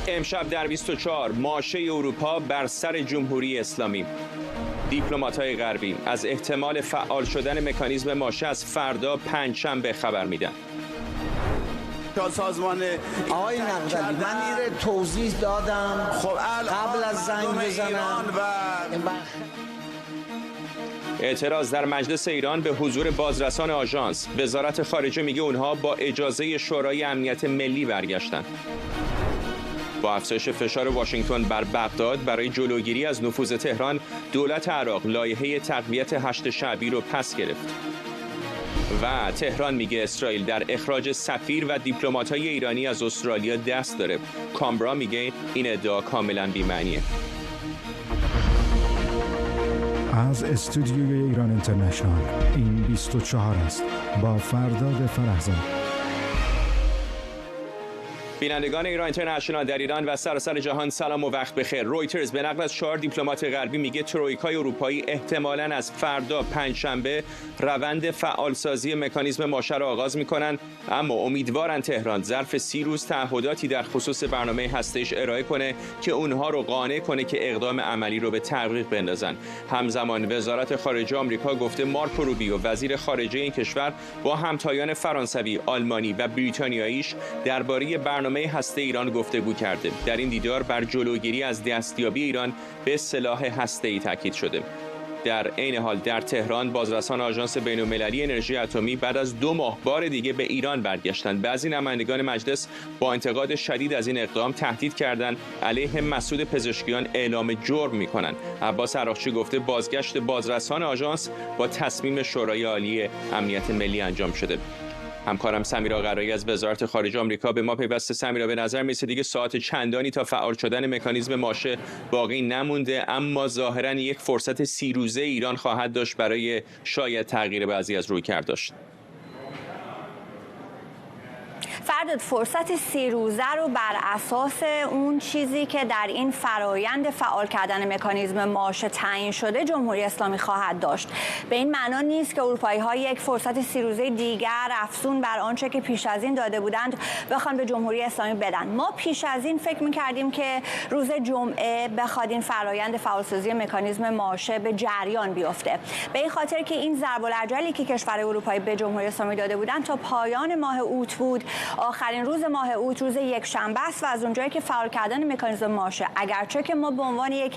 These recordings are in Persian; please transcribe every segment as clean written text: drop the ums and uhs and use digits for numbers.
امشب در 24 ماشه اروپا بر سر جمهوری اسلامی. دیپلمات‌های غربی از احتمال فعال شدن مکانیزم ماشه از فردا پنجشنبه خبر میدن. سازمان آقای نقدلی، من این توضیح دادم خب قبل از زنگ بزنم اعتراض در مجلس ایران به حضور بازرسان آژانس. وزارت خارجه میگه اونها با اجازه شورای امنیت ملی برگشتن. با افزایش فشار واشنگتن بر بغداد برای جلوگیری از نفوذ تهران، دولت عراق لایحه تقویت هشت شعبی رو پس گرفت. و تهران میگه اسرائیل در اخراج سفیر و دیپلمات‌های ایرانی از استرالیا دست داره. کامبرا میگه این ادعا کاملا بی‌معنیه. از استودیوی ایران اینترنشنال این 24 است با فرداد فرهزاد. بینندگان ایران اینترنشنال در ایران و سراسر جهان سلام و وقت بخیر. رویترز به نقل از 4 دیپلمات غربی میگه ترویکای اروپایی احتمالاً از فردا پنجشنبه روند فعالسازی مکانیزم ماشه را آغاز میکنن، اما امیدوارن تهران ظرف 30 روز تعهداتی در خصوص برنامه هسته‌ایش ارائه کنه که اونها رو قانع کنه که اقدام عملی رو به تحقیق بندازن. همزمان وزارت خارجه آمریکا گفته مارکو روبیو وزیر خارجه این کشور با همتایان فرانسوی، آلمانی و بریتانیاییش درباره برنامه هسته ایران گفتگو کرده. در این دیدار بر جلوگیری از دستیابی ایران به سلاح هسته‌ای تاکید شده. در عین حال در تهران بازرسان آژانس بین‌المللی انرژی اتمی بعد از 2 ماه بار دیگه به ایران برگشتند. بعضی نمایندگان مجلس با انتقاد شدید از این اقدام تهدید کردند علیه مسعود پزشکیان اعلام جرم می‌کنند. عباس عراقچی گفته بازگشت بازرسان آژانس با تصمیم شورای عالی امنیت ملی انجام شده. همکارم سمیرا قرایی از وزارت خارجه آمریکا به ما پیوسته. سمیرا، به نظر میرسه دیگه ساعت چندانی تا فعال شدن مکانیزم ماشه باقی نمونده، اما ظاهراً یک فرصت 30 روزه ایران خواهد داشت برای شاید تغییر بعضی از رویکرداش. فرداد، فرصت 30 روزه رو بر اساس اون چیزی که در این فرایند فعال کردن مکانیزم ماشه تعیین شده جمهوری اسلامی خواهد داشت. به این معنا نیست که اروپایی‌ها یک فرصت 30 روزه دیگر افزون بر آنچه که پیش از این داده بودند بخوان به جمهوری اسلامی بدن. ما پیش از این فکر می‌کردیم که روز جمعه بخواد این فرایند فعالسازی مکانیزم ماشه به جریان بیفته، به این خاطر که این ضرب الاجلی که کشور اروپایی به جمهوری اسلامی داده بودند تا پایان ماه اوت بود. آخرین روز ماه اوت روز یکشنبه است و از اونجایی که فعال کردن مکانیزم ماشه، اگرچه که ما به عنوان یک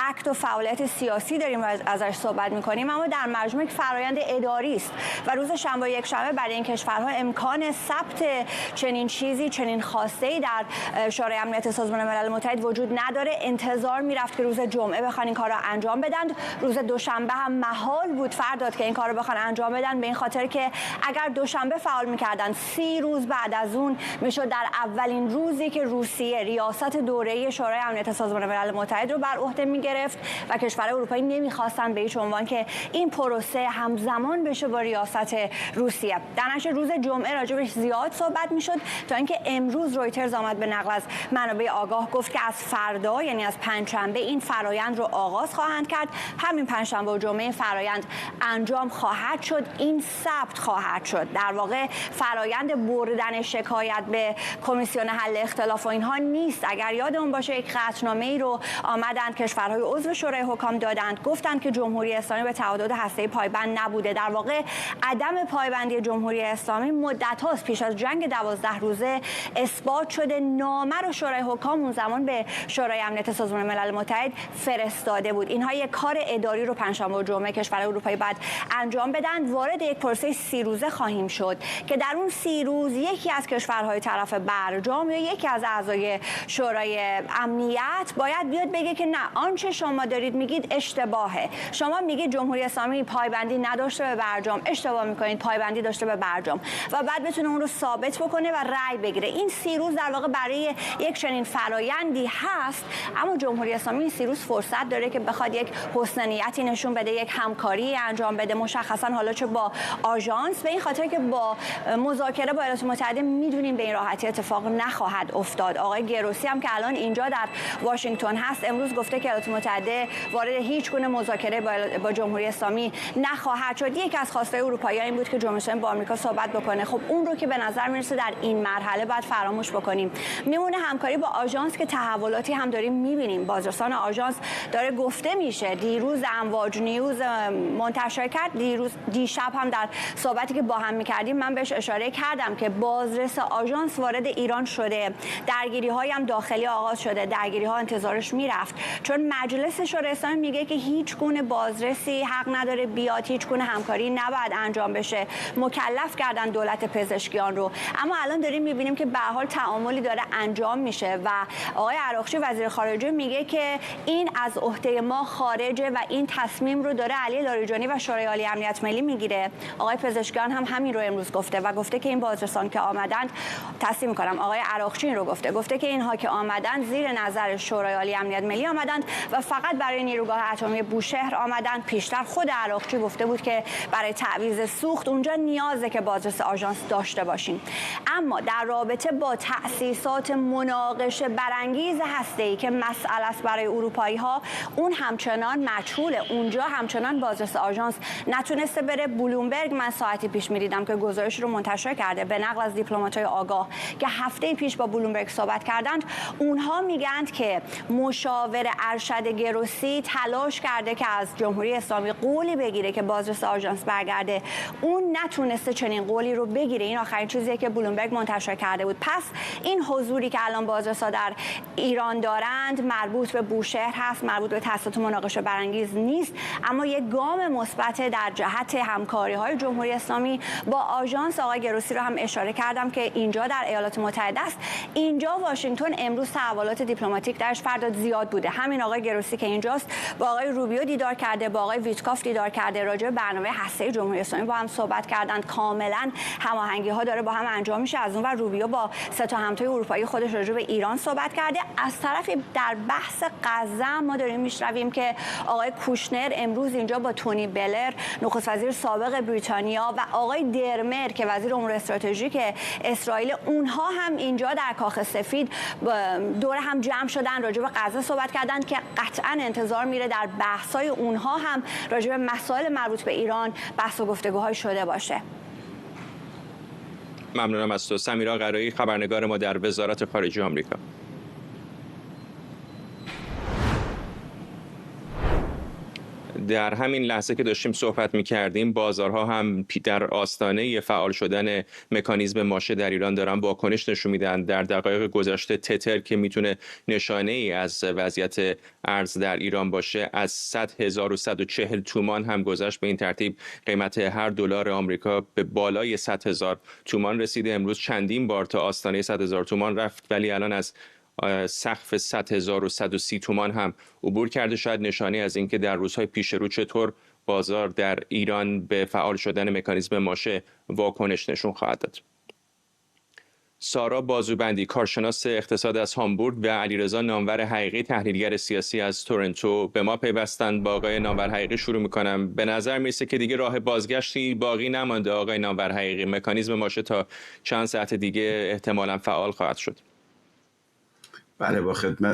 اکت و فعالیت سیاسی داریم و ازش صحبت می‌کنیم، اما در مجموع فرایند اداری است و روز شنبه و یکشنبه برای این کشورها امکان ثبت چنین چیزی، چنین خواسته‌ای در شورای امنیت سازمان ملل متحد وجود نداره. انتظار می‌رفت که روز جمعه بخوان این کار را انجام بدن. روز دوشنبه هم محال بود فرداد که این کار رو بخوان انجام بدن، به این خاطر که اگر دوشنبه فعال می‌کردن 30 روز بعد از اون میشد در اولین روزی که روسیه ریاست دوره شورای امنیت سازمان ملل متحد رو بر عهده میگرفت و کشور اروپایی نمیخواستن به هیچ عنوان که این پروسه همزمان بشه با ریاست روسیه. در نتیجه روز جمعه راجبش زیاد صحبت میشد تا اینکه امروز رویترز آمد به نقل از منابع آگاه گفت که از فردا، یعنی از پنجشنبه، این فرایند رو آغاز خواهند کرد. همین پنجشنبه و جمعه فرایند انجام خواهد شد. این ثبت خواهد شد. در واقع فرایند بردن شکایت به کمیسیون حل اختلاف و اینها نیست. اگر یادمون باشه یک قطعنامه‌ای رو آمدند کشورهای عضو شورای حکام دادند، گفتند که جمهوری اسلامی به تعهدات هسته‌ای پایبند نبوده. در واقع عدم پایبندی جمهوری اسلامی مدت‌هاست پیش از جنگ 12 روزه اثبات شده. نامه رو شورای حکام اون زمان به شورای امنیت سازمان ملل متحد فرستاده بود. اینها یک کار اداری رو پنجشنبه و جمعه کشور اروپایی بعد انجام بدن. وارد یک پروسه 30 روزه خواهیم شد که در اون 30 روز یکی از کشورهای طرف برجام یا یکی از اعضای شورای امنیت باید بیاد بگه که نه، آنچه شما دارید میگید اشتباهه. شما میگید جمهوری اسلامی پایبندی نداشته به برجام، اشتباه میکنید، پایبندی داشته به برجام، و بعد بتونه اون رو ثابت بکنه و رأی بگیره. این 30 روز در واقع برای یک چنین فرایندی هست، اما جمهوری اسلامی این 30 روز فرصت داره که بخواد یک حسن نیتی نشون بده، یک همکاری انجام بده، مشخصا حالا چه با آژانس، به این خاطر که با مذاکره با ایالات متحده میدونیم به این راحتی اتفاق نخواهد افتاد. آقای گروسی هم که الان اینجا در واشنگتن هست امروز گفته که ایالات متحده وارد هیچ گونه مذاکره با جمهوری اسلامی نخواهد شد. یکی از خواستهای اروپایی‌ها این بود که جمهوری اسلامی با آمریکا صحبت بکنه. خب اون رو که به نظر میرسه در این مرحله باید فراموش بکنیم. میمونه همکاری با آژانس که تحولاتی هم داریم میبینیم. بازرسان آژانس داره گفته میشه، دیروز امواج نیوز منتشر کرد، دیشب هم در صحبتی که با هم میکردیم من بهش اشاره کردم که بازرس آژانس وارد ایران شده، درگیری‌های هم داخلی آغاز شده، درگیری‌ها انتظارش میرفت، چون مجلس شورای اسلامی میگه که هیچ گونه بازرسی حق نداره بیاد، هیچ گونه همکاری نباید انجام بشه. مکلف کردن دولت پزشکیان رو، اما الان داریم میبینیم که به هر حال تعاملی داره انجام میشه و آقای عراقچی وزیر خارجه میگه که این از عهده ما خارجه و این تصمیم رو داره علی لاریجانی و شورای عالی امنیت ملی میگیره. آقای پزشکیان هم همین رو امروز گفته و گفته که این بازرسان که آمدند، تصدیق میکنم آقای عراقچی این رو گفته که اینها که آمدند زیر نظر شورای عالی امنیت ملی آمدند و فقط برای نیروگاه اتمی بوشهر آمدند. پیشتر خود عراقچی گفته بود که برای تعویض سوخت اونجا نیازه که بازرس آژانس داشته باشیم. اما در رابطه با تأسیسات مناقشه برانگیز هسته‌ای که مسئله است برای اروپایی‌ها، اون همچنان مجهوله. اونجا همچنان بازرس آژانس نتونسته بره. بلومبرگ من ساعتی پیش می‌دیدم که گزارش رو منتشر کرده به نقل از دیپلمات‌های آگاه که هفته پیش با بلومبرگ صحبت کردند. اونها میگند که مشاور ارشد گروسی تلاش کرده که از جمهوری اسلامی قولی بگیره که بازرس آژانس برگرده، اون نتونسته چنین قولی رو بگیره. این آخرین چیزیه که بلومبرگ منتشر کرده بود. پس این حضوری که الان بازرسا در ایران دارند مربوط به بوشهر هست، مربوط به تأسیسات مناقشه برانگیز نیست، اما یک گام مثبت در جهت همکاری‌های جمهوری اسلامی با آژانس. آقای گروسی رو هم اشاره کردم که اینجا در ایالات متحده است. اینجا واشنگتن امروز تحولات دیپلماتیک درش فردا زیاد بوده. همین آقای گروسی که اینجاست با آقای روبیو دیدار کرده، با آقای ویتکاف دیدار کرده، راجع به برنامه هسته‌ای جمهوری اسلامی با هم صحبت کردند. کاملا هماهنگی‌ها داره با هم انجام میشه. از اون ور روبیو با سه تا همتای اروپایی خودش راجع به ایران صحبت کرده. از طرفی در بحث غزه ما داریم میشنویم که آقای کوشنر امروز اینجا با تونی بلر نخست وزیر سابق بریتانیا و آقای درمر که وزیر امور استراتژیک اسرائیل، اونها هم اینجا در کاخ سفید دور هم جمع شدن، راجع به غزه صحبت کردن که قطعا انتظار میره در بحث‌های اونها هم راجع به مسائل مربوط به ایران بحث و گفتگوهای شده باشه. ممنونم از تو. سمیرا قرایی، خبرنگار ما در وزارت خارجه آمریکا. در همین لحظه که داشتیم صحبت می‌کردیم، بازارها هم در آستانه فعال شدن مکانیزم ماشه در ایران دارن واکنش نشون میدن. در دقایق گذشته تتر که میتونه نشانه ای از وضعیت ارز در ایران باشه از 100,140 تومان هم گذشت. به این ترتیب قیمت هر دلار آمریکا به بالای 100,000 تومان رسیده. امروز چندین بار تا آستانه 100,000 تومان رفت، ولی الان از سقف 100,130 تومان هم عبور کرده. شاید نشانه از اینکه در روزهای پیش رو چطور بازار در ایران به فعال شدن مکانیزم ماشه واکنش نشون خواهد داد. سارا بازوبندی، کارشناس اقتصاد از هامبورگ، و علیرضا نامور حقیقی، تحلیلگر سیاسی از تورنتو به ما پیوستند. با آقای نامور حقیقی شروع می‌کنم. به نظر میرسه که دیگه راه بازگشتی باقی نمانده. آقای نامور حقیقی، مکانیزم ماشه تا چند ساعت دیگه احتمالاً فعال خواهد شد. بله،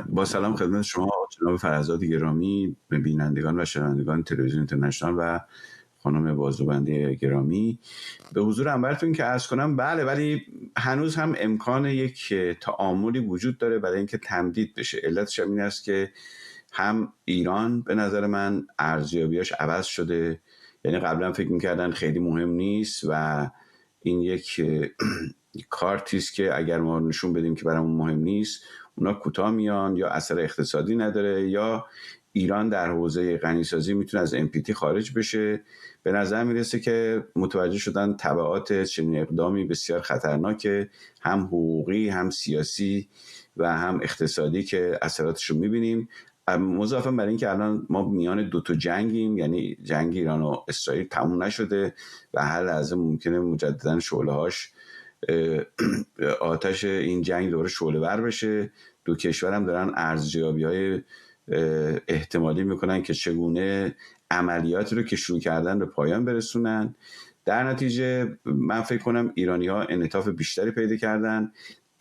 با سلام خدمت شما جناب فرزاد گرامی، بینندگان و شنوندگان تلویزیون اینترنشنال و خانم بازوبندی گرامی. به حضور انبرتون که عرض کنم بله، ولی هنوز هم امکان یک تعاملی وجود داره برای اینکه تمدید بشه. علتش این است که هم ایران به نظر من ارزیابیاش عوض شده، یعنی قبلا فکر می‌کردن خیلی مهم نیست و این یک کارتی است که اگر ما نشون بدیم که برامون مهم نیست اونا کوتاه میان، یا اثر اقتصادی نداره، یا ایران در حوزه غنیسازی میتونه از NPT خارج بشه. به نظر میرسه که متوجه شدن تبعات چنین اقدامی بسیار خطرناکه، هم حقوقی هم سیاسی و هم اقتصادی که اثراتش رو میبینیم. مضافاً بر این که الان ما میان دو تا جنگیم، یعنی جنگ ایران و اسرائیل تموم نشده و هر لحظه ممکنه مجدداً شعله‌هاش آتش این جنگ دوباره شعله‌ور بشه. دو کشور هم دارن ارزیابی‌های احتمالی میکنن که چگونه عملیاتی رو که شروع کردن به پایان برسونن. در نتیجه من فکر کنم ایرانی‌ها انعطاف بیشتری پیدا کردن.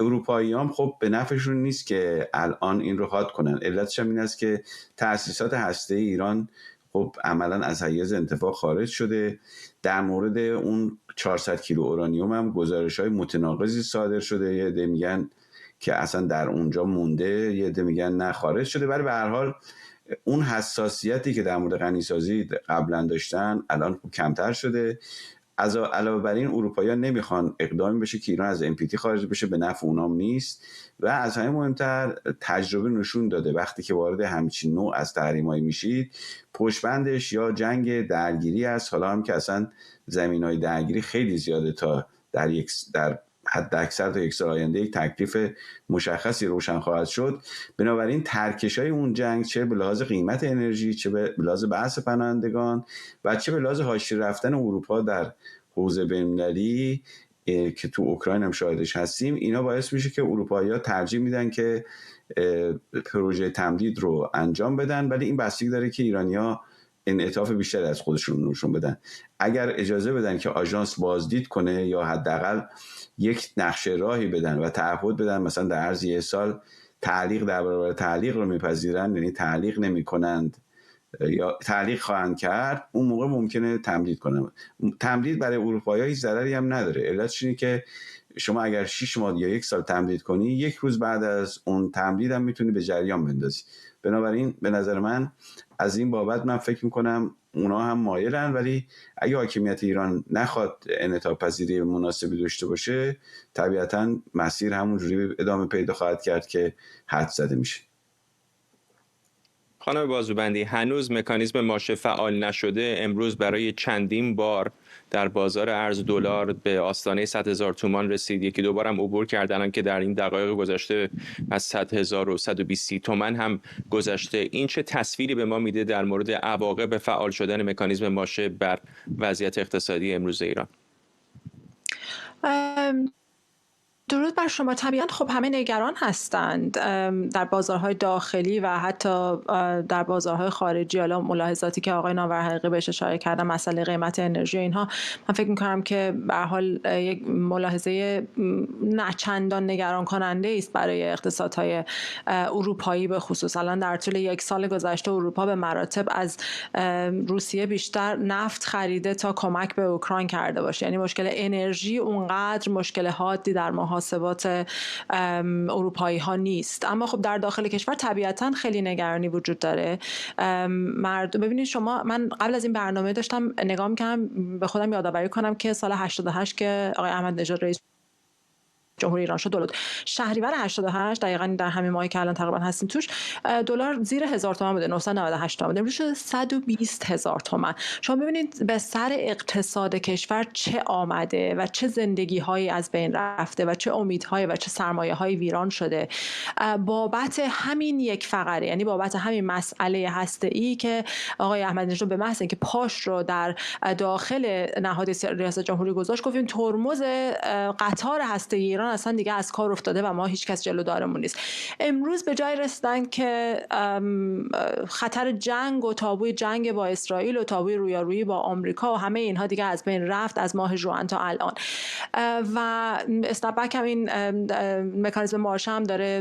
اروپایی‌ها خب به نفعشون نیست که الان این رو حاد کنن. علتش هم این است که تأسیسات هسته‌ای ایران خب عملاً از حیز انتفاع خارج شده. در مورد اون 400 کیلو اورانیوم هم گزارش‌های متناقضی صادر شده. یه عده میگن که اصلا در اونجا مونده، یه عده میگن نه خارج شده. ولی به هر حال اون حساسیتی که در مورد غنیسازی قبلا داشتن الان کمتر شده. از علاوه بر این اروپایی‌ها نمیخوان اقدامی بشه که ایران از NPT خارج بشه، به نفع اونام نیست. و از همه مهمتر تجربه نشون داده وقتی که وارد همچین نوع از تحریم‌های میشید پشتبندش یا جنگ درگیری است. حالا هم که اصلا زمین‌های درگیری خیلی زیاده تا در حد اکثر تا یک سال آینده یک تکلیف مشخصی روشن خواهد شد. بنابراین ترکش‌های اون جنگ چه به لحاظ قیمت انرژی، چه به لحاظ بحث پناهندگان و چه به لحاظ حاشیه رفتن اروپا در حوزه بین‌المللی که تو اوکراین هم شاهدش هستیم، اینا باعث میشه که اروپایی‌ها ترجیح میدن که پروژه تمدید رو انجام بدن. ولی این بستگی داره که ایرانی‌ها انعطاف بیشتری از خودشون نشون بدن. اگر اجازه بدن که آژانس بازدید کنه یا حداقل یک نقشه راهی بدن و تعهد بدن مثلا در عرض یک سال تعلیق در برابر تعلیق رو میپذیرن، یعنی تعلیق نمی‌کنند یا تعلیق خواهند کرد، اون موقع ممکنه تمدید کنن. تمدید برای اروپایی‌ها هیچ ضرری هم نداره. علتش اینه که شما اگر 6 ماه یا 1 سال تمدید کنی، 1 روز بعد از اون تمدید هم میتونی به جریان بندازی. بنابراین به نظر من از این بابت من فکر میکنم اونا هم مایلن، ولی اگه حاکمیت ایران نخواد انعطاف پذیری مناسبی داشته باشه طبیعتاً مسیر همونجوری ادامه پیدا خواهد کرد که حد زده میشه. خانم بازوبندی، هنوز مکانیزم ماشه فعال نشده. امروز برای چندین بار در بازار ارز دلار به آستانه 100,000 تومان رسید. یکی دو بارم عبور کردن که در این دقایق گذشته از 100,000 و 120 تومان هم گذشته. این چه تصویری به ما میده در مورد عواقب فعال شدن مکانیزم ماشه بر وضعیت اقتصادی امروز ایران؟ درود بر شما. طبیعاً خب همه نگران هستند در بازارهای داخلی و حتی در بازارهای خارجی. حالا ملاحظاتی که آقای ناورحقیقی بهش اشاره کردن، مسئله قیمت انرژی اینها، من فکر می‌کنم که به هر حال یک ملاحظه نه چندان نگران کننده است برای اقتصادهای اروپایی به خصوص. الان در طول 1 سال گذشته اروپا به مراتب از روسیه بیشتر نفت خریده تا کمک به اوکراین کرده باشه. یعنی مشکل انرژی اونقدر مشکل حادی در محاسبات اروپایی ها نیست. اما خب در داخل کشور طبیعتاً خیلی نگرانی وجود داره. ببینید شما، من قبل از این برنامه داشتم نگاه می‌کردم، به خودم یادآوری کنم که سال 88 که آقای احمد نژاد رئیس جمهوری ایران شد، دلار شهریور 88 دقیقاً در همین ماهی که الان تقریبا هستیم توش، دلار زیر 1000 تومان بوده، 998 تومان، امروز شده 120,000 تومان. شما ببینید به سر اقتصاد کشور چه آمده و چه زندگی‌هایی از بین رفته و چه امیدهای و چه سرمایه‌های ویران شده بابت همین یک فقره، یعنی بابت همین مسئله هسته‌ای که آقای احمدی نژاد به محض اینکه پاش رو در داخل نهاد ریاست جمهوری گذاشت، گفتیم ترمز قطار هسته‌ای ایران اصلا دیگه از کار افتاده و ما هیچ کس جلودارمون نیست. امروز به جای رسیدن که خطر جنگ و تابوی جنگ با اسرائیل و تابوی رویارویی با آمریکا و همه اینها دیگه از بین رفت از ماه ژوئن تا الان و اسنپبک هم این مکانیزم مارشه هم داره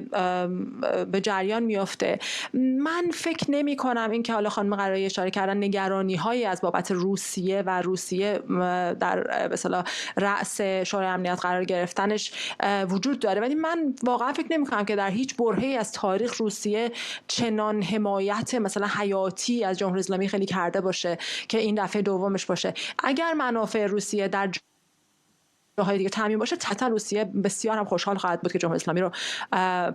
به جریان میفته. من فکر نمی کنم این که حالا خانم قرایی اشاره کردن نگرانی هایی از بابت روسیه و روسیه در به اصطلاح رأس شورای امنیت قرار گرفتنش وجود داره، ولی من واقعا فکر نمی کنم که در هیچ برهه‌ای از تاریخ روسیه چنان حمایت مثلا حیاتی از جمهوری اسلامی خیلی کرده باشه که این دفعه دومش باشه. اگر منافع روسیه در جاهای دیگه تامین باشه، قطعا روسیه بسیار هم خوشحال خواهد بود که جمهوری اسلامی رو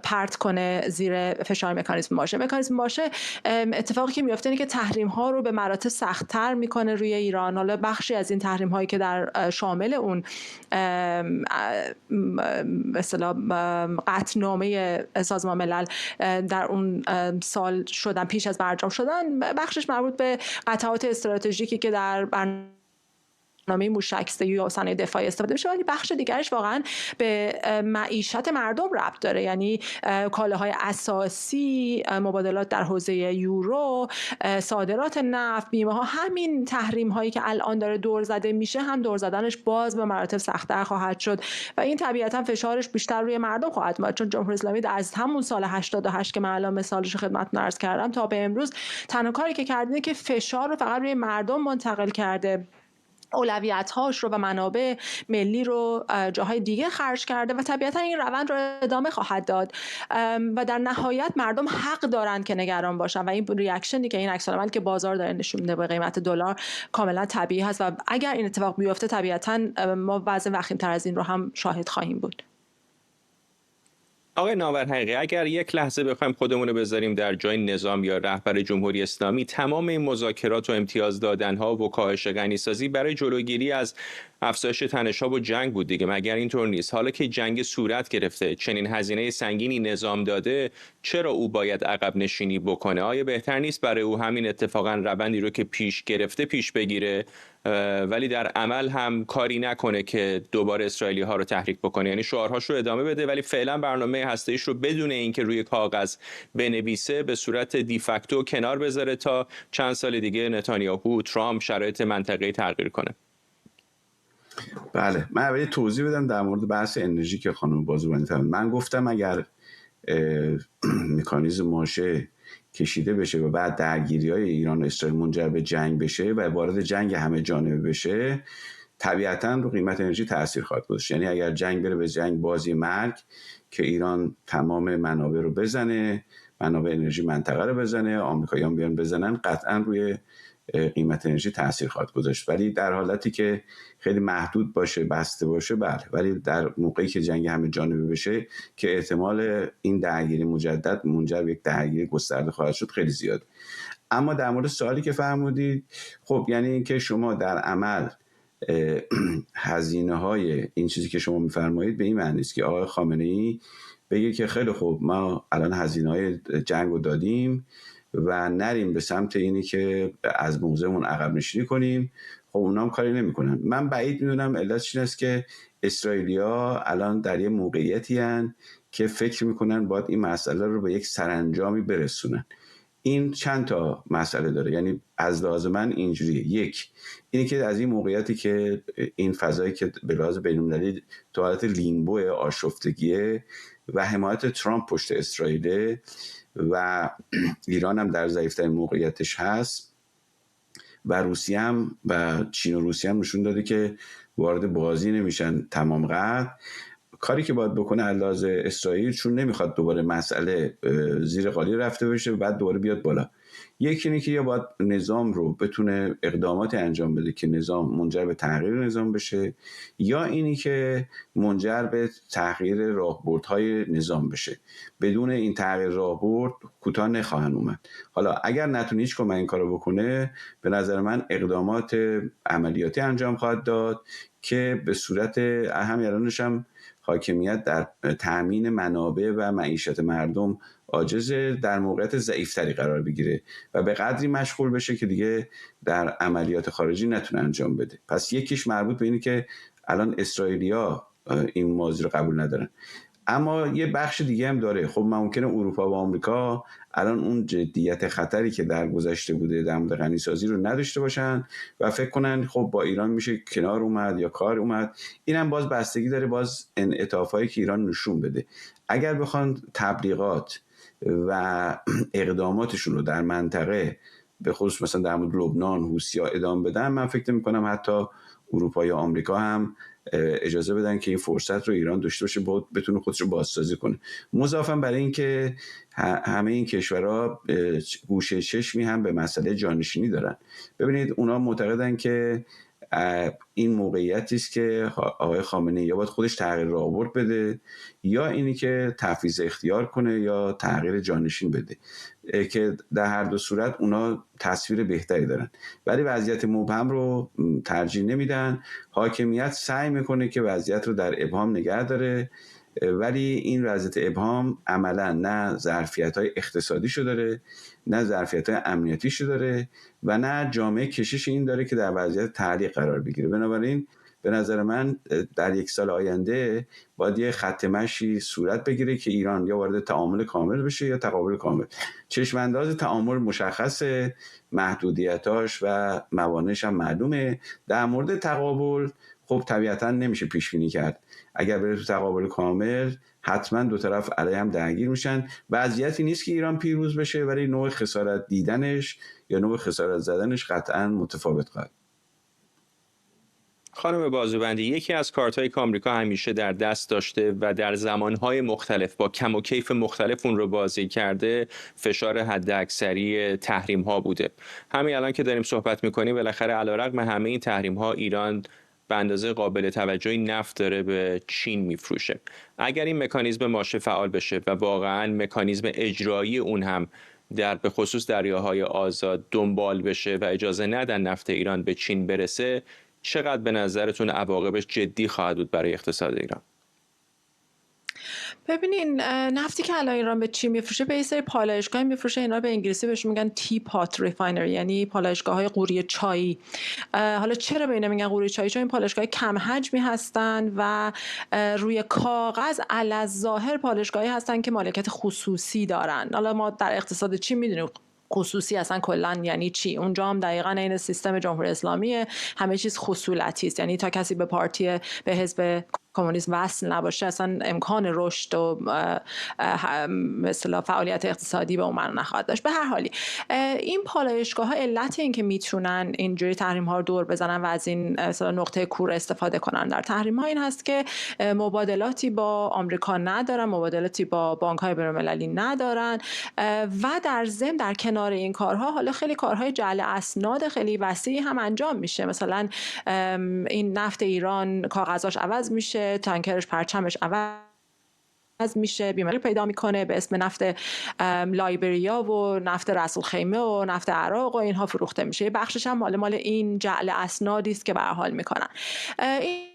پرت کنه زیر فشار مکانیزم ماشه. مکانیزم ماشه اتفاقی که میفته اینه که تحریم ها رو به مراتب سخت‌تر میکنه روی ایران. حالا بخشی از این تحریم هایی که در شامل اون مثلا قطعنامه سازمان ملل در اون سال شدن، پیش از برجام شدن، بخشش مربوط به قطعات استراتژیکی که در برنامه موشک‌زدایی یا صنایع دفاعی استفاده بشه، ولی بخش دیگرش واقعا به معیشت مردم ربط داره. یعنی کالاهای اساسی، مبادلات در حوزه یورو، صادرات نفت، بیمه ها، همین تحریم هایی که الان داره دور زده میشه هم دور زدنش باز به مراتب سخت‌تر خواهد شد و این طبیعتا فشارش بیشتر روی مردم خواهد بود، چون جمهوری اسلامی از همون سال 88 که من الان مثالش رو خدمتتون عرض کردم تا به امروز تنها کاری که کرده اینه که فشار رو فقط روی مردم منتقل کرده، اولویت‌هاش رو و منابع ملی رو جاهای دیگه خرج کرده و طبیعتا این روند رو ادامه خواهد داد و در نهایت مردم حق دارن که نگران باشن و این ریاکشنی که این عکس‌العملی که بازار داره نشون میده به قیمت دلار کاملا طبیعی هست و اگر این اتفاق بیفته طبیعتا ما وضع وخیم‌تر از این رو هم شاهد خواهیم بود. آقای ناورحقیقی، اگر یک لحظه بخوایم خودمون رو بذاریم در جای نظام یا رهبر جمهوری اسلامی، تمام این مذاکرات و امتیاز دادن‌ها و کاهش غنیسازی برای جلوگیری از افزایش تنش‌ها و جنگ بود دیگه، مگر اینطور نیست؟ حالا که جنگ صورت گرفته، چنین هزینه سنگینی نظام داده، چرا او باید عقب نشینی بکنه؟ آیا بهتر نیست برای او همین اتفاقا روندی رو که پیش گرفته پیش بگیره ولی در عمل هم کاری نکنه که دوباره اسرائیلی ها رو تحریک بکنه، یعنی شعارهاش رو ادامه بده ولی فعلا برنامه هسته‌ایش رو بدون اینکه روی کاغذ بنویسه به صورت دیفکتو کنار بذاره تا چند سال دیگه نتانیاهو، ترامپ شرایط منطقه‌ای تغییر کنه؟ بله، من اولی توضیح بدم در مورد بحث انرژی که خانم بازوبندی فرمودن. من گفتم اگر مکانیزم ماشه کشیده بشه و بعد درگیری‌های ایران و اسرائیل منجر به جنگ بشه و وارد جنگ همه جانبه بشه، طبیعتاً رو قیمت انرژی تاثیر خواهد گذاشت. یعنی اگر جنگ بره به جنگ بازی مرگ که ایران تمام منابع رو بزنه، منابع انرژی منطقه رو بزنه، آمریکایی‌ها بیان بزنن، قطعاً روی قیمت انرژی تاثیر خواهد گذاشت. ولی در حالتی که خیلی محدود باشه، بسته باشه، بله. ولی در موقعی که جنگ همه جانبه بشه که احتمال این درگیری مجدد منجر به یک درگیری گسترده خواهد شد خیلی زیاد. اما در مورد سوالی که فرمودید، خب یعنی اینکه شما در عمل هزینه های این چیزی که شما میفرمایید به این معنی است که آقای خامنه‌ای بگه که خیلی خوب ما الان هزینه های جنگ رو دادیم و نریم به سمت اینی که از موضعمون عقب نشینی کنیم. خب اونا هم کاری نمی‌کنن. من بعید می‌دونم علتش این است که اسرائیلی‌ها الان در یه موقعیتی هستند که فکر می‌کنن باید این مسئله رو به یک سرانجامی برسونن. این چند تا مسئله داره، یعنی از لحاظ من اینجوریه. یک، اینی که از این موقعیتی که این فضایی که به لحاظ بین‌المللی تو حالت لیمبو آشفتگیه و حمایت ترامپ پشت اسرائیل و ایران هم در ضعیف‌ترین موقعیتش هست و روسیه هم و چین و روسیه هم نشون داده که وارد بازی نمیشن تمام قد. کاری که باید بکنه علاوه اسرائیل، چون نمیخواد دوباره مسئله زیر قالی رفته بشه و بعد دوباره بیاد بالا، یکی اینه که یا باید نظام رو بتونه اقداماتی انجام بده که نظام منجر به تغییر نظام بشه، یا اینی که منجر به تغییر راهبردهای نظام بشه. بدون این تغییر راهبرد کوتاه نخواهن اومد. حالا اگر نتونه هیچ کدوم این کارو بکنه، به نظر من اقدامات عملیاتی انجام خواهد داد که به صورت اهم یارانش هم حاکمیت در تأمین منابع و معیشت مردم عاجزه، در موقعیت ضعیفتری قرار بگیره و به قدری مشغول بشه که دیگه در عملیات خارجی نتونه انجام بده. پس یکیش مربوط به اینه که الان اسرائیلیا این موضوع رو قبول ندارن، اما یه بخش دیگه هم داره. خب ممکنه اروپا و آمریکا الان اون جدیت خطری که در گذشته بوده در مورد غنیسازی رو نداشته باشن و فکر کنن خب با ایران میشه کنار اومد یا کار اومد. اینم باز بستگی داره باز انعطافایی که ایران نشون بده. اگر بخوان تبلیغات و اقداماتشون رو در منطقه به خصوص مثلا در مورد لبنان، حوثی‌ها ادامه بدن، من فکر می‌کنم حتی اروپا یا آمریکا هم اجازه بدن که این فرصت رو ایران داشته باشه، بتونه خودش رو بازسازی کنه. مضافاً برای اینکه همه این کشورها گوشه چشمی هم به مسئله جانشینی دارن. ببینید اونا معتقدن که این موقعیتی است که آقای خامنه‌ای یا باید خودش تغییر راهبرد بده یا اینی که تفویض اختیار کنه یا تغییر جانشین بده، که در هر دو صورت اونا تصویر بهتری دارن. ولی وضعیت مبهم رو ترجیح نمیدن. حاکمیت سعی میکنه که وضعیت رو در ابهام نگه داره ولی این وضعیت ابهام عملا نه ظرفیت‌های اقتصادیشو داره، نه ظرفیت‌های امنیتیشو داره و نه جامعه کشش این داره که در وضعیت تعلیق قرار بگیره. بنابراین به نظر من در 1 سال آینده باید یه خط مشی صورت بگیره که ایران یا وارد تعامل کامل بشه یا تقابل کامل. چشم انداز تعامل مشخصه، محدودیتاش و موانعش هم معلومه. در مورد تقابل خب طبیعتا نمیشه پیش بینی کرد. اگر بره تو تقابل کامل حتما دو طرف علیه هم درگیر میشن. وضعیتی نیست که ایران پیروز بشه، ولی نوع خسارت دیدنش یا نوع خسارت زدنش قطعا متفاوت خواهد. خانم بازوبندی، یکی از کارتایی که آمریکا همیشه در دست داشته و در زمانهای مختلف با کم و کیف مختلف اون رو بازی کرده، فشار حداکثری تحریم ها بوده. همین الان که داریم صحبت میکنیم بالاخره علیرغم همه این تحریم ها ایران به اندازه قابل توجهی نفت داره به چین میفروشه. اگر این مکانیزم ماشه فعال بشه و واقعا مکانیزم اجرایی اون هم در به خصوص دریاهای آزاد دنبال بشه و اجازه ندن نفت ایران به چین برسه، چقدر به نظرتون عواقبش جدی خواهد بود برای اقتصاد ایران؟ ببینین، نفتی که الان ایران به چین میفروشه به یه سری پالایشگاه میفروشه. اینا به انگلیسی بهش میگن تی پات ریفاینری، یعنی پالایشگاه‌های قوری چایی. حالا چرا به اینا میگن قوری چایی؟ چون این پالایشگاه کم حجمی هستن و روی کاغذ الظاهر پالایشگاهی هستن که مالکیت خصوصی دارن. حالا ما در اقتصاد چین میدونیم خصوصی اصلا کلا یعنی چی. اونجا هم دقیقاً این سیستم جمهوری اسلامیه، همه چیز خصولتی است. یعنی تا کسی به حزب کمونیسم وصل نباشه اصلا امکان رشد و مثلا فعالیت اقتصادی به اون معنا نخواهد داشت. به هر حالی این پالایشگاه‌ها علت این که میتونن اینجوری تحریم‌ها رو دور بزنن و از این مثلا نقطه کور استفاده کنن در تحریم‌ها این هست که مبادلاتی با آمریکا ندارن، مبادلاتی با بانک‌های بین‌المللی ندارن و در ضمن در کنار این کارها حالا خیلی کارهای جعل اسناد خیلی وسیعی هم انجام میشه. مثلا این نفت ایران کاغذاش عوض میشه، تانکرش پرچمش عوض میشه، بیماری پیدا میکنه به اسم نفت لایبریا و نفت رسول خیمه و نفت عراق و اینها فروخته میشه. یه بخشش هم مال این جعل اسنادی است که به هر حال میکنن.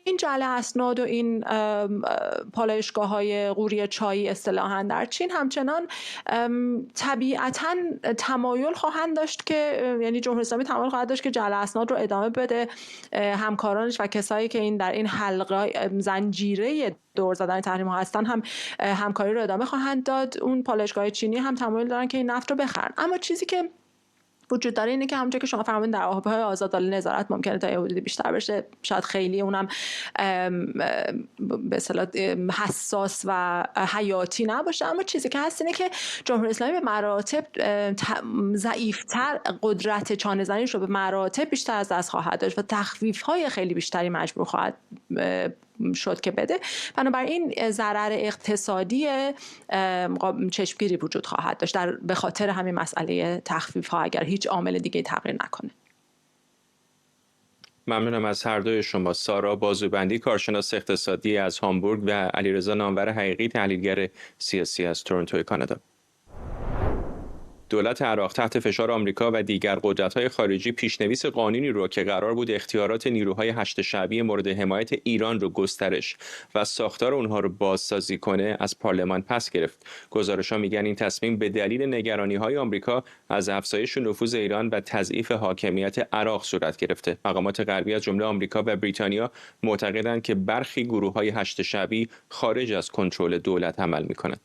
این جعل اسناد و این پالایشگاه‌های قوری چایی اصطلاحاً در چین همچنان طبیعتاً تمایل خواهند داشت که یعنی جمهوری اسلامی تمایل خواهد داشت که جعل اسناد رو ادامه بده. همکارانش و کسایی که این در این حلقه زنجیره دور زدن تحریم ها هستن هم همکاری رو ادامه خواهند داد. اون پالایشگاه چینی هم تمایل دارن که این نفت رو بخرن. اما چیزی که وجود داره اینه که همونجوری که شما فرمودین در آبهای آزاد نظارت ممکنه تا یه حدودی بیشتر بشه، شاید خیلی اونم به اصطلاح حساس و حیاتی نباشه. اما چیزی که هست اینه که جمهوری اسلامی به مراتب ضعیف‌تر قدرت چانه زنیش رو به مراتب بیشتر از دست خواهد داشت و تخفیف‌های خیلی بیشتری مجبور خواهد شد که بده. بنابراین ضرر اقتصادی چشمگیری وجود خواهد داشت به خاطر همین مسئله تخفیف ها اگر هیچ عامل دیگه تغییر نکنه. ممنونم از هر دوی شما. سارا بازوبندی، کارشناس اقتصادی از هامبورگ و علیرضا نامور حقیقی، تحلیلگر سیاسی از تورنتو کانادا. دولت عراق تحت فشار آمریکا و دیگر قدرت‌های خارجی پیشنویس قانونی رو که قرار بود اختیارات نیروهای هشت شعبی مورد حمایت ایران رو گسترش و ساختار اونها رو بازسازی کنه از پارلمان پس گرفت. گزارش‌ها میگن این تصمیم به دلیل نگرانی‌های آمریکا از افزایش نفوذ ایران و تضعیف حاکمیت عراق صورت گرفته. مقامات غربی از جمله آمریکا و بریتانیا معتقدند که برخی گروه‌های هشت شعبی خارج از کنترل دولت عمل می‌کنند.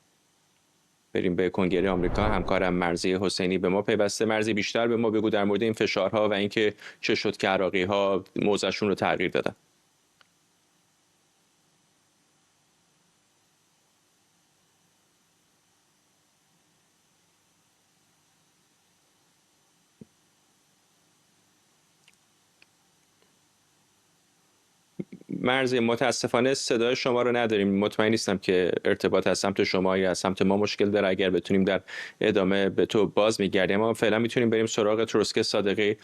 بریم به کنگره آمریکا. همکارم مرضی حسینی به ما پیوسته. مرضی، بیشتر به ما بگو در مورد این فشارها و اینکه چه شد که عراقی‌ها موضعشون رو تغییر دادن. مرضی، متاسفانه صدای شما رو نداریم. مطمئن نیستم که ارتباط از سمت شما یا از سمت ما مشکل داره. اگر بتونیم در ادامه به تو باز میگردیم. اما فعلا میتونیم بریم سراغ تروسکه صادقی،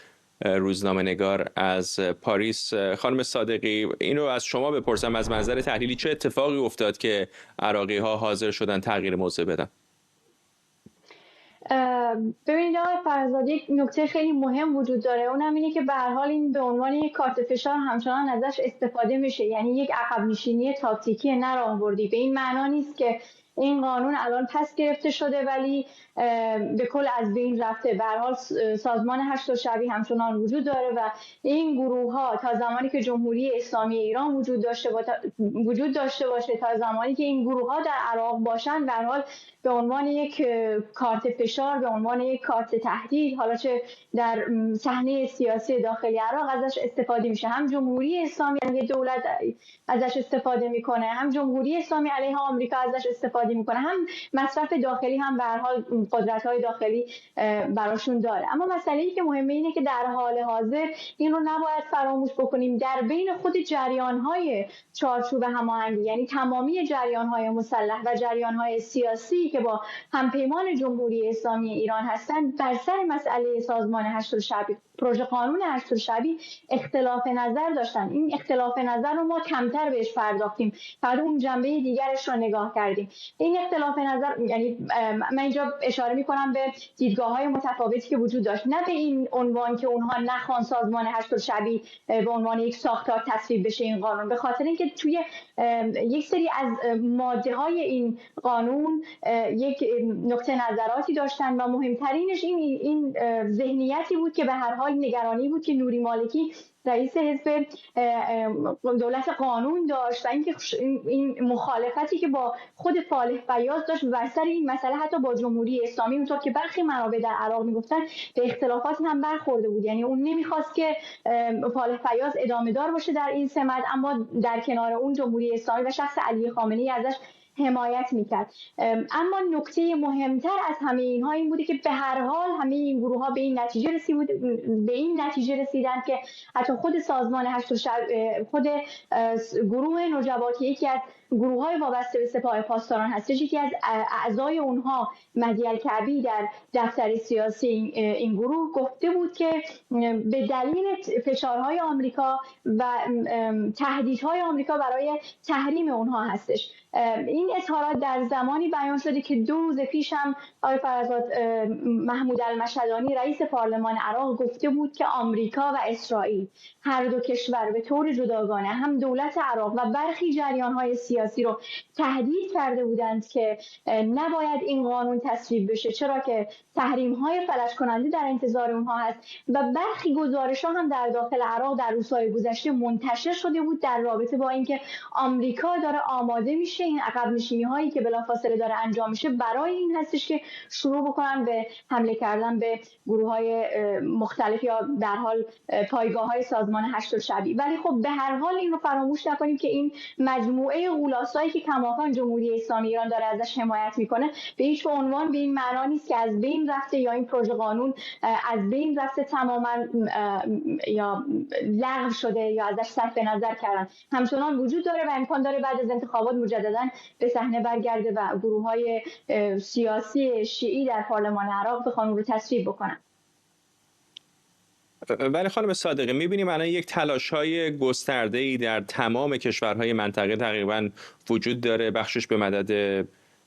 روزنامه نگار از پاریس. خانم صادقی، این رو از شما بپرسم از منظر تحلیلی چه اتفاقی افتاد که عراقی ها حاضر شدن تغییر موضع بدن؟ ببینید آقای فرزاد، یک نکته خیلی مهم وجود داره، اونم اینه که به هر حال این به عنوان یک کارت فشار همچنان ازش استفاده میشه، یعنی یک عقب نشینی تاکتیکی نه راهبردی. به این معنا نیست که این قانون الان پس گرفته شده ولی به کل از بین رفته. به هر حال سازمان هشت شبی همچنان وجود داره و این گروه ها تا زمانی که جمهوری اسلامی ایران وجود داشته باشه، تا زمانی که این گروه ها در عراق باشن، به هر حال به عنوان یک کارت فشار، به عنوان یک کارت تهدید، حالا چه در صحنه سیاسی داخلی عراق ازش استفاده میشه. هم جمهوری اسلامی علیه دولت ازش استفاده میکنه، هم جمهوری اسلامی علیه آمریکا ازش استفاده میکنه، هم مصرف داخلی هم به هر حال قدرت‌های داخلی براشون داره. اما مسئله‌ای که مهمه اینه که در حال حاضر این رو نباید فراموش بکنیم، در بین خود جریان‌های چارچوب هماهنگی، یعنی تمامی جریان‌های مسلح و جریان‌های سیاسی که با همپیمان جمهوری اسلامی ایران هستند، بر سر مسئله سازمان هشت شعبی، پروژه قانون هشت شعبی اختلاف نظر داشتن. این اختلاف نظر رو ما کمتر بهش پرداختیم، بعد اون جنبه دیگرش رو نگاه کردیم. این اختلاف نظر، یعنی من اینجا اشاره می‌کنم به دیدگاه‌های متفاوتی که وجود داشت، نه به این عنوان که اونها نخوان سازمان هشت شعبی به عنوان یک ساختار تصویب بشه این قانون، به خاطر اینکه توی یک سری از ماده‌های این قانون یک نقطه نظراتی داشتن و مهمترینش این ذهنیتی بود که به هر حال نگرانی بود که نوری مالکی رئیس حزب دولت قانون داشت و اینکه این مخالفتی که با خود فالح فیاض داشت و سر این مسئله حتی با جمهوری اسلامی، اونطور که برخی منابع در عراق میگفتن به اختلافاتی هم برخورده بود. یعنی اون نمیخواست که فالح فیاض ادامه دار باشه در این سمت، اما در کنار اون جمهوری اسلامی و شخص علی خامنه‌ای ازش حمایت میکرد. اما نکته مهمتر از همه اینها این بوده که به هر حال همه این گروه ها به این نتیجه رسیدند که حتی خود سازمان هشت خود گروه نجبات، یکی از گروه های وابسته به سپاه پاسداران هستش، یکی از اعضای اونها مهدی الکعبی در دفتر سیاسی این گروه گفته بود که به دلیل فشارهای آمریکا و تهدیدهای آمریکا برای تحریم اونها هستش. این اظهارات در زمانی بیان شده که 2 روز پیش هم آقای فرزاد محمود المشهدانی رئیس پارلمان عراق گفته بود که آمریکا و اسرائیل هر دو کشور به طور جداگانه هم دولت عراق و برخی جریان‌های سیاسی رو تهدید کرده بودند که نباید این قانون تصویب بشه، چرا که تحریم‌های فلج کننده در انتظار اونها هست. و برخی گزارش‌ها هم در داخل عراق در روزهای گذشته منتشر شده بود در رابطه با اینکه آمریکا داره آماده میشه این عقب نشینی‌هایی که بلافاصله داره انجام میشه برای این هستش که شروع بکنن به حمله کردن به گروه‌های مختلف یا در حال پایگاه‌های سازمان هشت شعبی. ولی خب به هر حال این رو فراموش نکنیم که این مجموعه غولاسایی که کماکان جمهوری اسلامی ایران داره ازش حمایت میکنه به هیچ عنوان به این معنا نیست که از بین رفته یا این پروژه قانون از بین رفته تماما یا لغو شده یا ازش صرف نظر کردن. همچنان وجود داره و امکان داره بعد از انتخابات مجددا به صحنه برگرده و گروه‌های سیاسی شیعی در پارلمان عراق بخوان رو تصویب بکنن. ولی خانم صادقی می‌بینیم الان یک تلاش‌های گسترده‌ای در تمام کشورهای منطقه تقریباً وجود داره، بخشش به مدد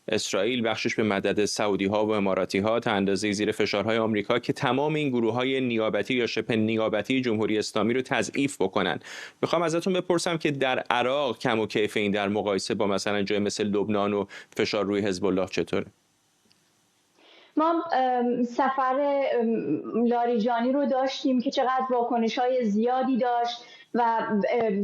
اسرائیل، بخشش به مدد سعودی‌ها و اماراتی‌ها تا اندازه زیر فشارهای آمریکا که تمام این گروه‌های نیابتی یا شبه نیابتی جمهوری اسلامی رو تضعیف بکنن. میخوام ازتون بپرسم که در عراق کم و کیف این در مقایسه با مثلا جای مثل لبنان و فشار روی حزب الله چطوره؟ ما سفر لاریجانی رو داشتیم که چقدر واکنش‌های زیادی داشت و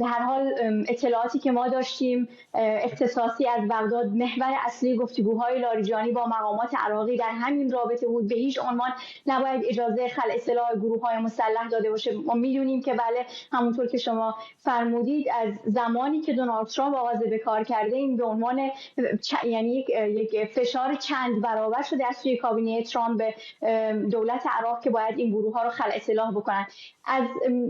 در هر حال اطلاعاتی که ما داشتیم اختصاصی از بغداد، محور اصلی گفتگوهای لاریجانی با مقامات عراقی در همین رابطه بود. به هیچ عنوان نباید اجازه خلع سلاح گروه‌های مسلح داده باشه. ما میدونیم که بله، همونطور که شما فرمودید، از زمانی که دونالد ترامپ آغاز به کار کرده این به عنوان یعنی یک فشار چند برابر شده از سوی کابینه ترامپ به دولت عراق که باید این گروه‌ها رو خلع سلاح بکنن. از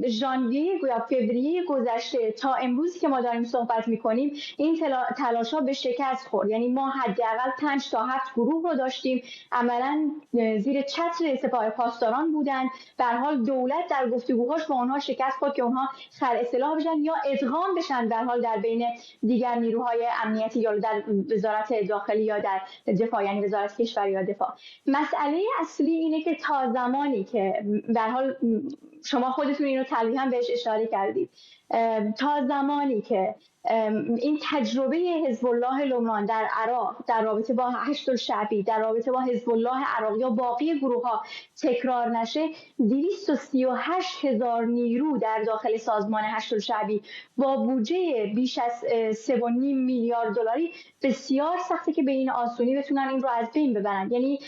ژانویه یا فوریه گذشته تا امروز که ما داریم صحبت میکنیم این تلاش‌ها به شکست خورد. یعنی ما حداقل 5 تا 7 گروه رو داشتیم عملاً زیر چتر سپاه پاسداران بودند. به هر حال دولت در گفتگوهاش با اونها شکست خورد که اونها خلع سلاح بشن یا ادغام بشن به هر حال در بین دیگر نیروهای امنیتی یا در وزارت داخلی یا در دفاع، یعنی وزارت کشور یا دفاع. مسئله اصلی اینه که تا زمانی که به هر حال شما خودتون اینو تلویحاً بهش اشاره کردید، تا زمانی که این تجربه حزب الله لبنان در عراق در رابطه با هشت‌الشعبی، در رابطه با حزب الله عراق یا باقی گروه‌ها تکرار نشه، 238,000 نیرو در داخل سازمان هشت‌الشعبی با بودجه بیش از 3.5 میلیارد دلاری بسیار سخته که به این آسونی بتونن این رو از بین ببرن. یعنی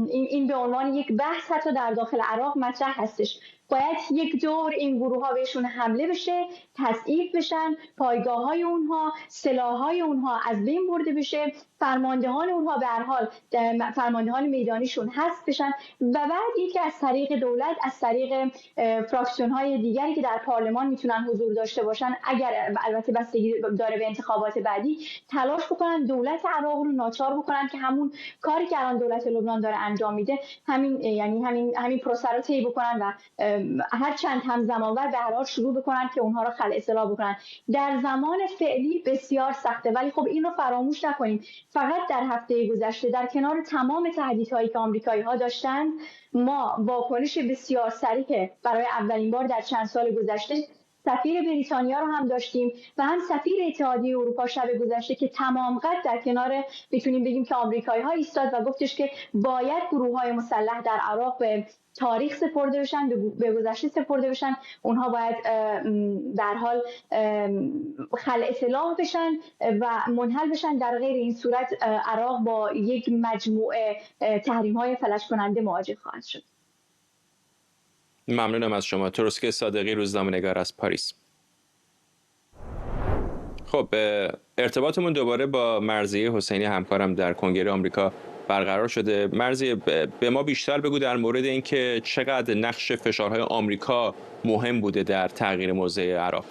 این به عنوان یک بحث حتی در داخل عراق مطرح هستش. باید یک دور این گروه ها بهشون حمله بشه، تضعیف بشن، پایگاه‌های اونها، سلاح‌های اونها از بین برده بشه، فرماندهان اونها به هر حال فرماندهان میدانیشون حذف بشن و بعد اینکه از طریق دولت، از طریق فراکسیون‌های دیگری که در پارلمان میتونن حضور داشته باشن، اگر البته بستگی داره به انتخابات بعدی، تلاش بکنن دولت عراق رو ناچار بکنن که همون کاری که الان دولت لبنان داره انجام میده، همین پروسه رو طی بکنن و هر چند همزمانور به هر حال شروع بکنن که اونها رو خلع سلاح بکنن. در زمان فعلی بسیار سخته، ولی خب این رو فراموش نکنیم فقط در هفته گذشته در کنار تمام تهدیدهایی که آمریکایی‌ها داشتند، ما واکنش بسیار سریع برای اولین بار در چند سال گذشته سفیر بریتانیا رو هم داشتیم و هم سفیر اتحادیه اروپا شب گذشته که تمام قد در کنار میتونیم بگیم که آمریکایی‌ها ایستاد و گفتش که باید گروه‌های مسلح در عراق به تاریخ سپرده بشن، به گذشته سپرده بشن، اونها باید در حال خلع سلاح بشن و منحل بشن، در غیر این صورت عراق با یک مجموعه تحریم‌های فلج کننده مواجه خواهد شد. ممنونم از شما. تروسکه صادقی، روزنامه‌نگار از پاریس. خب ارتباطمون دوباره با مرضیه حسینی همکارم در کنگره آمریکا برقرار شده. مرضیه، به ما بیشتر بگو در مورد اینکه چقدر نقش فشارهای آمریکا مهم بوده در تغییر موضع عراق.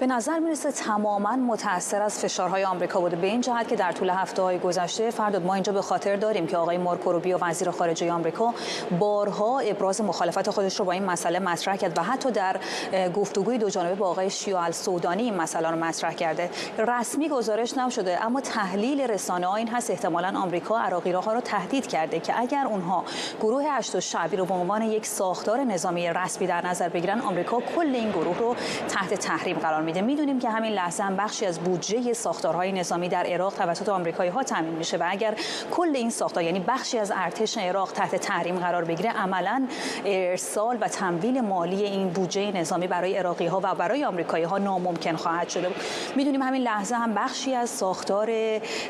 به نظر میرسه تماما متأثر از فشارهای آمریکا بوده، به این جهت که در طول هفته‌های گذشته فرداد ما اینجا به خاطر داریم که آقای مارکو روبیو وزیر خارجه آمریکا بارها ابراز مخالفت خودش رو با این مسئله مطرح کرد و حتی در گفتگوی دو جانبه با آقای شیوع السودانی این مسئله رو مطرح کرده. رسمی گزارش نشده، اما تحلیل رسانه‌ها این هست احتمالاً آمریکا عراقی‌ها رو تهدید کرده که اگر اونها گروه هشت‌الشعبی رو به عنوان یک ساختار نظامی رسمی در نظر بگیرن، آمریکا کل این گروه رو تحت تحریم قرار میده. میدونیم که همین لحظه هم بخشی از بودجه ساختارهای نظامی در عراق توسط آمریکایی‌ها تامین میشه و اگر کل این ساختار، یعنی بخشی از ارتش عراق، تحت تحریم قرار بگیره، عملاً ارسال و تمویل مالی این بودجه نظامی برای عراقی‌ها و برای آمریکایی‌ها ناممکن خواهد شد. میدونیم همین لحظه هم بخشی از ساختار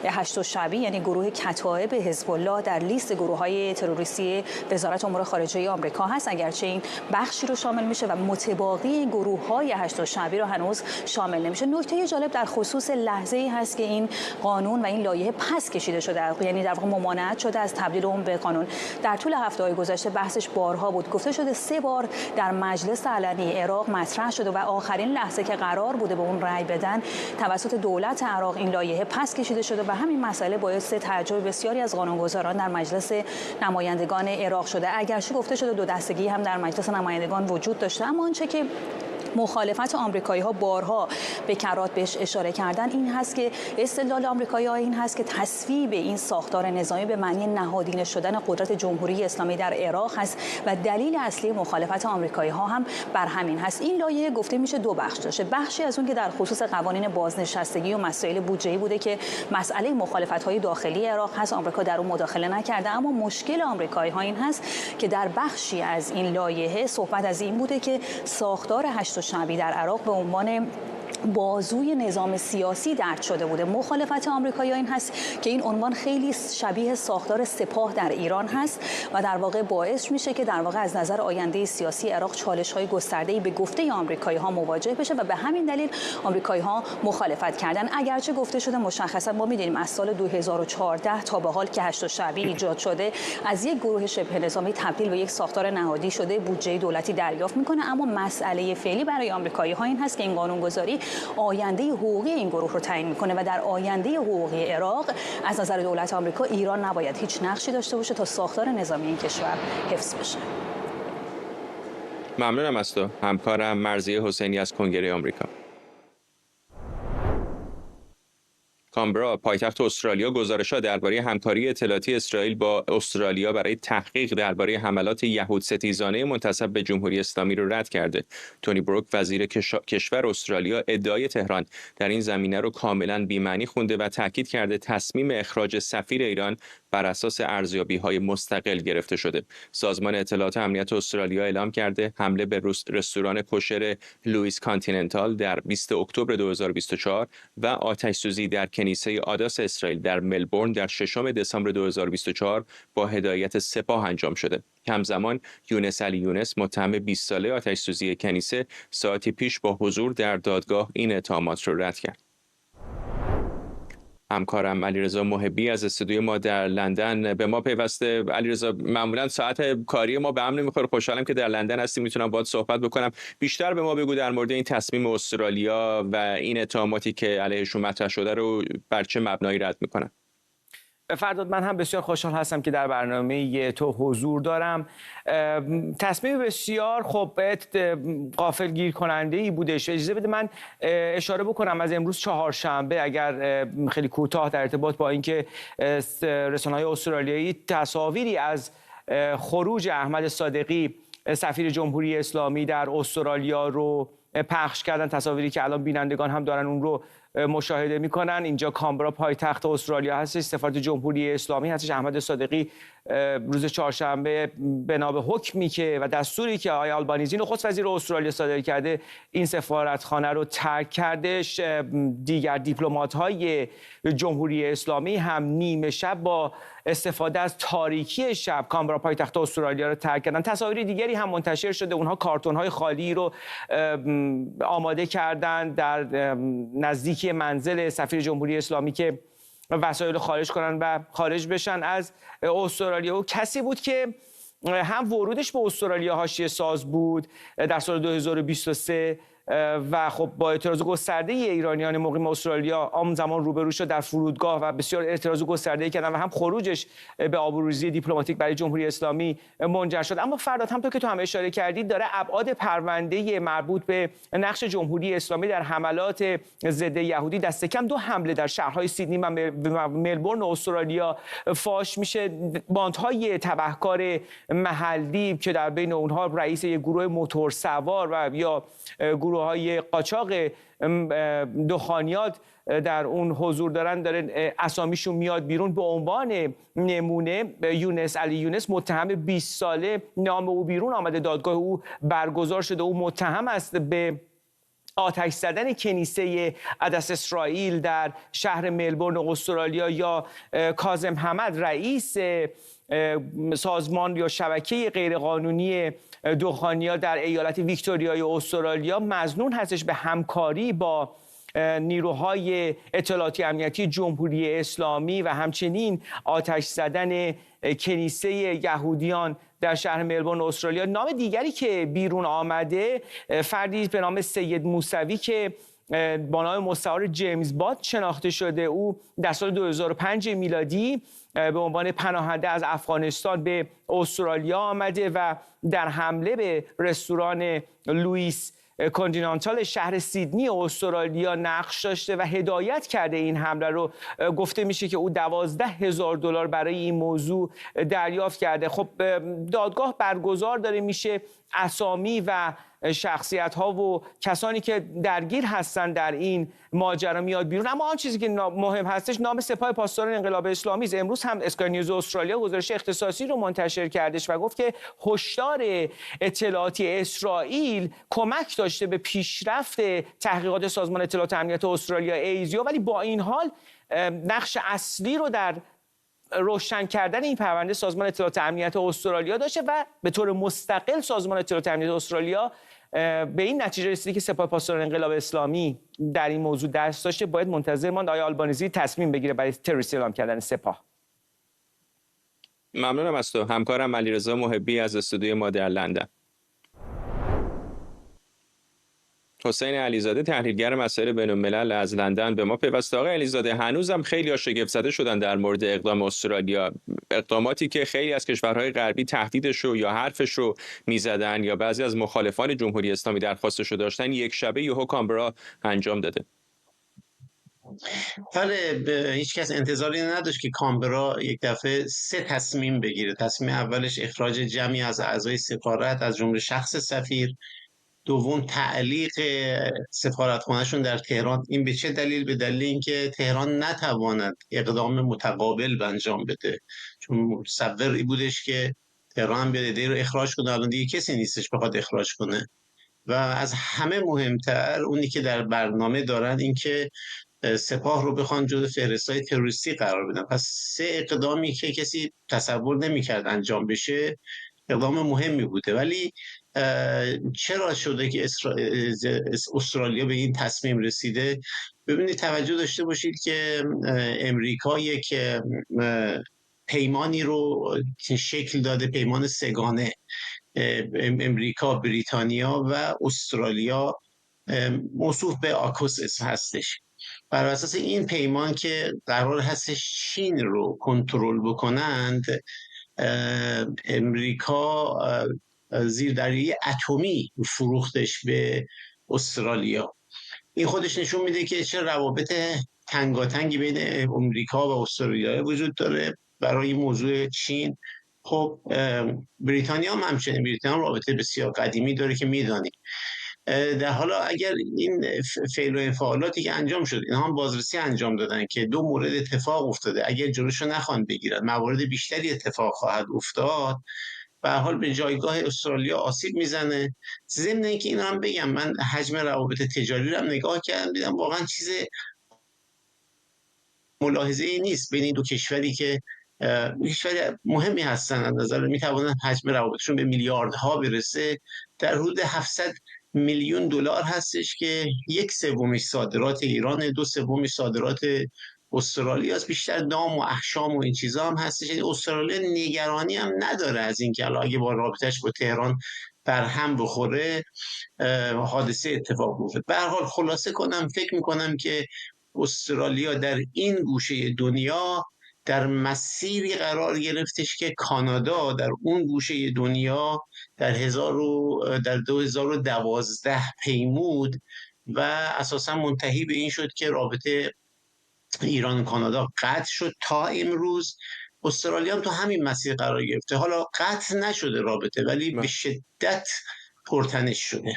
هشت‌الشعبی، یعنی گروه کتایب حزب الله، در لیست گروه‌های تروریستی وزارت امور خارجه آمریکا هست، اگرچه این بخشی رو شامل میشه و متباقی گروه‌های هشت‌الشعبی رو هنوز شامل نمیشه. نکته جالب در خصوص لحظه‌ای هست که این قانون و این لایحه پس کشیده شده، یعنی در واقع ممانعت شده از تبدیل اون به قانون. در طول هفته‌های گذشته بحثش بارها بود، گفته شده 3 بار در مجلس علنی عراق مطرح شده و آخرین لحظه که قرار بوده به اون رأی بدن توسط دولت عراق این لایحه پس کشیده شده و همین مسئله باعث تعجب بسیاری از قانونگذاران در مجلس نمایندگان عراق شده. اگرچه گفته شده دو دستگی هم در مجلس نمایندگان وجود داشته، اما آنچه که مخالفت آمریکایی‌ها بارها به کرات بهش اشاره کردن این هست که استدلال آمریکایی‌ها این هست که تصویب این ساختار نظامی به معنی نهادینه شدن قدرت جمهوری اسلامی در عراق هست و دلیل اصلی مخالفت آمریکایی‌ها هم بر همین هست. این لایحه گفته میشه 2 بخش داشته. بخشی از اون که در خصوص قوانین بازنشستگی و مسائل بودجه‌ای بوده که مسئله مخالفت‌های داخلی عراق هست، آمریکا در اون مداخله نکرده، اما مشکل آمریکایی‌ها این هست که در بخشی از این لایحه صحبت از این بوده که ساختار هشت‌الشعبی در عراق به عنوان بازوی نظام سیاسی درد شده بوده. مخالفت آمریکایی‌ها این هست که این عنوان خیلی شبیه ساختار سپاه در ایران هست و در واقع باعث میشه که در واقع از نظر آینده سیاسی عراق چالش‌های گسترده‌ای به گفته آمریکایی‌ها مواجه بشه و به همین دلیل آمریکایی‌ها مخالفت کردن. اگرچه گفته شده مشخصا ما می‌دونیم از سال 2014 تا به حال که هشت شعبی ایجاد شده از یک گروه شبه نظامی تبدیل به یک ساختار نهادی شده، بودجه دولتی دریافت می‌کنه، اما مسئله فعلی برای آمریکایی‌ها این هست که این قانونگذاری آینده حقوقی این گروه رو تعیین میکنه و در آینده حقوقی عراق از نظر دولت آمریکا ایران نباید هیچ نقشی داشته باشه تا ساختار نظامی این کشور حفظ بشه. ممنونم از تو همکارم مرضیه حسینی از کنگره آمریکا. کامبرا پایتخت استرالیا گزارش‌ها درباره همکاری اطلاعاتی اسرائیل با استرالیا برای تحقیق درباره حملات یهودستیزانه منتسب به جمهوری اسلامی رو رد کرده. تونی بروک وزیر کشور استرالیا ادعای تهران در این زمینه رو کاملا بی‌معنی خونده و تاکید کرده تصمیم اخراج سفیر ایران بر اساس ارزیابی‌های مستقل گرفته شده. سازمان اطلاعات امنیت استرالیا اعلام کرده حمله به رستوران کوشر لوئیس کانتیننتال در 20 اکتبر 2024 و آتش‌سوزی در کنیسه آداس اسرائیل در ملبورن در 6 دسامبر 2024 با هدایت سپاه انجام شده. همزمان یونس علی یونس متهم 20 ساله آتش‌سوزی کنیسه ساعتی پیش با حضور در دادگاه این اتهامات را رد کرد. همکارم علیرضا محبی از استودیوی ما در لندن به ما پیوسته. علیرضا، معمولا ساعت کاری ما به هم نمیخوره، خوشحالم که در لندن هستی، میتونم باهات صحبت بکنم. بیشتر به ما بگو در مورد این تصمیم استرالیا و این اتهاماتی که علیهشون مطرح شده رو بر چه مبنایی رد میکنن. فرداد، من هم بسیار خوشحال هستم که در برنامه تو حضور دارم. تصمیم بسیار غافلگیر کننده ای بودش. اجازه بده من اشاره بکنم از امروز چهارشنبه، اگر خیلی کوتاه، در ارتباط با اینکه رسانه‌های استرالیایی تصاویری از خروج احمد صادقی سفیر جمهوری اسلامی در استرالیا رو پخش کردن، تصاویری که الان بینندگان هم دارن اون رو مشاهده میکنن. اینجا کامبرا پایتخت استرالیا هستش، سفارت جمهوری اسلامی هستش. احمد صادقی روز چهارشنبه بنا به حکمی که و دستوری که آقای آلبانیزی نخست وزیر استرالیا صادر کرده این سفارتخانه رو ترک کردش. دیگر دیپلمات‌های جمهوری اسلامی هم نیمه شب با استفاده از تاریکی شب کامبرا پایتخت استرالیا رو ترک کردن. تصاویر دیگری هم منتشر شده، اونها کارتون‌های خالی رو آماده کردن در نزدیکی منزل سفیر جمهوری اسلامی که وسایل خارج کنن و خارج بشن از استرالیا. و کسی بود که هم ورودش به استرالیا حاشیه ساز بود در سال 2023 و خب با اعتراض گسترده ایرانیان مقیم استرالیا آن زمان روبرو شد در فرودگاه و بسیار اعتراض گسترده کردن و هم خروجش به آبروریزی دیپلماتیک برای جمهوری اسلامی منجر شد. اما فرداد، همونطور که تو هم اشاره کردید، داره ابعاد پرونده مربوط به نقش جمهوری اسلامی در حملات ضد یهودی، دست کم 2 حمله در شهرهای سیدنی و ملبورن استرالیا فاش میشه. باندهای تبهکار محلی که در بین اونها رئیس یک گروه موتورسوار و یا گروه‌های قاچاق دخانیات در اون حضور دارن، داره اسامیشون میاد بیرون. به عنوان نمونه یونس علی یونس متهم 20 ساله، نام او بیرون آمده، دادگاه او برگزار شده. او متهم است به آتش زدن کنیسه عدس اسرائیل در شهر ملبورن استرالیا. یا کاظم حمد، رئیس سازمان یا شبکه غیرقانونی دخانیات در ایالت ویکتوریای استرالیا، مظنون هستش به همکاری با نیروهای اطلاعاتی امنیتی جمهوری اسلامی و همچنین آتش زدن کنیسه یهودیان در شهر ملبورن استرالیا. نام دیگری که بیرون آمده فردی به نام سید موسوی که با نام مستعار جیمز بات شناخته شده. او در سال 2005 میلادی به عنوان پناهنده از افغانستان به استرالیا آمده و در حمله به رستوران لوئیس کانتیننتال شهر سیدنی استرالیا نقش داشته و هدایت کرده این حمله رو. گفته میشه که او $12,000 برای این موضوع دریافت کرده. خب دادگاه برگزار داره میشه، اسامی و شخصیت ها و کسانی که درگیر هستن در این ماجرا میاد بیرون. اما آن چیزی که مهم هستش نام سپاه پاسداران انقلاب اسلامی است. امروز هم اسکای نیوز استرالیا گزارش اختصاصی رو منتشر کردش و گفت که هشدار اطلاعاتی اسرائیل کمک داشته به پیشرفت تحقیقات سازمان اطلاعات امنیت استرالیا ایزیو، ولی با این حال نقش اصلی رو در روشن کردن این پرونده سازمان اطلاعات امنیت استرالیا داشته و به طور مستقل سازمان اطلاعات امنیت استرالیا به این نتیجه رسیده که سپاه پاسداران انقلاب اسلامی در این موضوع دست داشته. باید منتظر ماند آیا آلبانیزی تصمیم بگیره برای تروریستی اعلام کردن سپاه. ممنونم از تو. همکارم علیرضا محبی از استودیوی ما در لندن. حسین علیزاده تحلیلگر مسائل بین‌الملل از لندن به ما پیوسته. آقای علیزاده، هنوزم خیلی شگفت زده شدن در مورد اقدام استرالیا، اقداماتی که خیلی از کشورهای غربی تهدیدش رو یا حرفش رو میزدن یا بعضی از مخالفان جمهوری اسلامی درخواستش رو داشتن، یک شبه یهو کانبرا انجام داده. بله، هیچ کس انتظاری نداشت که کانبرا یک دفعه 3 تصمیم بگیره. تصمیم اولش اخراج جمعی از اعضای سفارت از جمله شخص سفیر، دوم تعلیق سفارتخانه‌شون در تهران. این به چه دلیل؟ به دلیل اینکه تهران نتواند اقدام متقابل انجام بده، چون متصوری بودش که تهران بیاد ایده رو اخراج کنه، الان دیگه کسی نیستش بخواد اخراج کنه. و از همه مهمتر اونی که در برنامه دارن این که سپاه رو بخوان جزو فهرست‌های تروریستی قرار بدن. پس 3 اقدامی که کسی تصور نمی‌کرد انجام بشه اقدام مهمی بوده. ولی چرا شده که استرالیا به این تصمیم رسیده؟ ببینید، توجه داشته باشید که امریکا یک پیمانی رو شکل داده، پیمان سگانه امریکا، بریتانیا و استرالیا، موصوف به آکوس هستش. بر اساس این پیمان که قرار هستش چین رو کنترل بکنند، امریکا زیردریایی اتمی فروختش به استرالیا. این خودش نشون میده که چه روابط تنگاتنگی بین امریکا و استرالیا وجود داره. برای موضوع چین، خب بریتانیا هم همچنین، بریتانیا رابطه بسیار قدیمی داره که میدانیم. در حالا اگر این فعل و انفعالاتی که انجام شد، اینها هم بازرسی انجام دادن که 2 مورد اتفاق افتاده، اگر جلوشو نخوان بگیرن موارد بیشتری اتفاق خواهد افتاد. به هر حال به جایگاه استرالیا آسیب میزنه. ضمن اینکه این هم بگم، من حجم روابط تجاری رو هم نگاه کردم، دیدم واقعا چیز ملاحظه‌ای نیست بین این 2 کشوری که کشور مهمی هستن، از نظر میتوانن حجم روابطشون به میلیاردها برسه. در حدود 700 میلیون دلار هستش که 1/3 صادرات ایران، 2/3 صادرات استرالیا است. بیشتر دام و احشام و این چیزا هم هستش. استرالیا نگرانی هم نداره از اینکه اگه با رابطش با تهران بر هم بخوره حادثه اتفاق بیفته. به هر حال خلاصه کنم، فکر میکنم که استرالیا در این گوشه دنیا در مسیری قرار گرفتش که کانادا در اون گوشه دنیا در 2012 پیمود و اساسا منتهی به این شد که رابطه ایران و کانادا قطع شد. تا امروز استرالیا هم تو همین مسیر قرار گرفته. حالا قطع نشده رابطه، ولی به شدت پرتنش شده.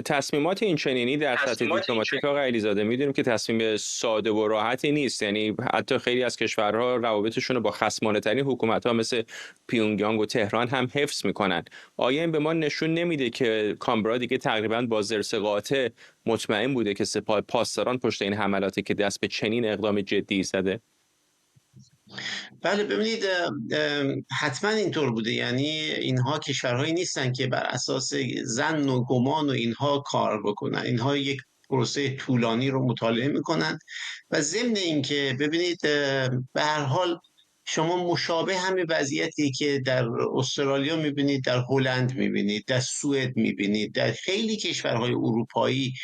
تصمیمات این چنینی در سطح دیپلماتیک آقای علیزاده میدونیم که تصمیم ساده و راحتی نیست. یعنی حتی خیلی از کشورها روابطشون رو با خصمانه ترین حکومت‌ها مثل پیونگیانگ و تهران هم حفظ میکنن. آیا این به ما نشون نمیده که کانبرا دیگه تقریبا با زرس قاطع مطمئن بوده که سپاه پاسداران پشت این حملاتی که دست به چنین اقدام جدی زده؟ بله، ببینید، حتما اینطور بوده. یعنی اینها کشورهایی نیستن که بر اساس ظن و گمان و اینها کار بکنن. اینها یک پروسه طولانی رو مطالعه میکنن و ضمن اینکه ببینید، به هر حال شما مشابه همین وضعیتی که در استرالیا میبینید، در هلند میبینید، در سوئد میبینید، در خیلی کشورهای اروپایی،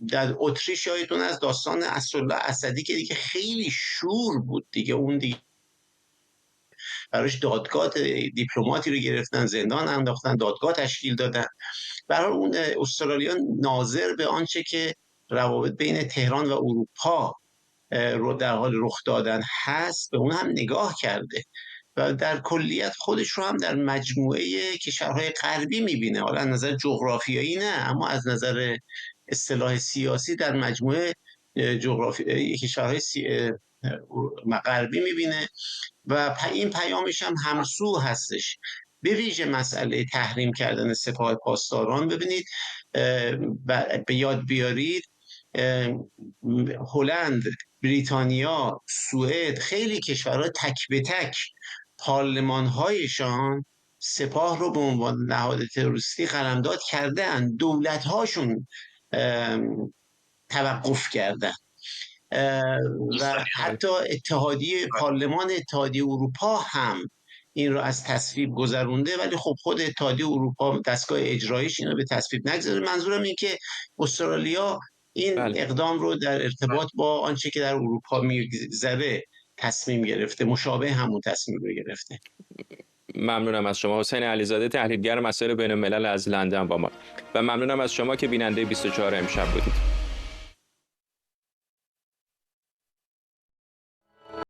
در اتریش یادتون از داستان اسدالله اسدی که دیگه خیلی شور بود دیگه، اون دیگه براش دادگاه دیپلماتی رو گرفتن، زندان انداختن، دادگاه تشکیل دادن. برای اون استرالیا ناظر به آنچه که روابط بین تهران و اروپا رو در حال رخ دادن هست به اون هم نگاه کرده و در کلیت خودش رو هم در مجموعه کشورهای غربی میبینه، حالا از نظر جغرافیایی نه، اما از نظر اصطلاح سیاسی در مجموعه کشورهای غربی میبینه و این پیامش هم همسو هستش. به ویژه مسئله تحریم کردن سپاه پاسداران، ببینید به یاد بیارید هلند، بریتانیا، سوئد، خیلی کشورها تک به تک پارلمان‌هایشان سپاه رو به عنوان نهاد تروریستی قلمداد کردن، دولت‌هاشون توقف کردن و حتی پارلمان اتحادیه اروپا هم این رو از تصویب گذرونده، ولی خب خود اتحادیه اروپا دستگاه اجرایش این رو به تصویب نگذاره. منظورم این که استرالیا این اقدام رو در ارتباط با آنچه که در اروپا میگذره تصمیم گرفته، مشابه همون تصمیم رو گرفته. ممنونم از شما حسین علیزاده، تحلیلگر مسائل بین الملل از لندن با ما، و ممنونم از شما که بیننده 24 امشب بودید.